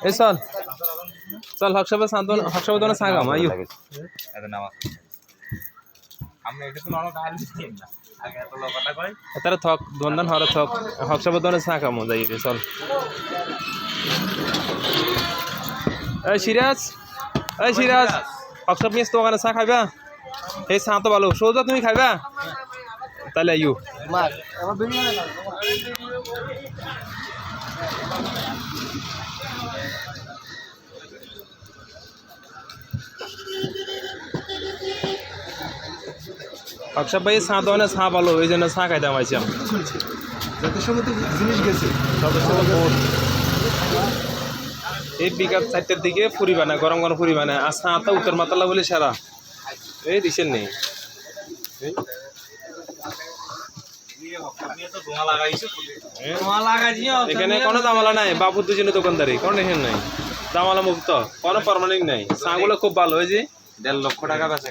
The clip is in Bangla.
এই চল চল হকসাবে সান্তন হকসাবে দোনে সাগাম আইও তারা থক দন্দন হরে থক হকসাবে দোনে সাগাম যাই রে চল এই সিরাজ হকসাব নিয়ে দোকানে চা খাইবা এই চা তো ভালো সোজা তুমি খাইবা তাহলে আইও অক্ষর ভাই চা দোকানে চা ভালো ওই জন্য চা খাইতাম আইছিলাম যত সময় তো জিনিস গেছে এই বিকাল 4টার দিকে ফুরিবা না গরম গরম ফুরিবা না আর চা তো উত্তর মাতালা বলে সারা এই দিছেন নেই এখানে কোনো জামালা নাই বাবুর দুজনে দোকানদারি কোনো এখানে নাই জামালা মুক্ত কোনো পার্মানেন্ট নাই চাগুলো খুব ভালো হয়েছে 1.5 লক্ষ টাকা বেচা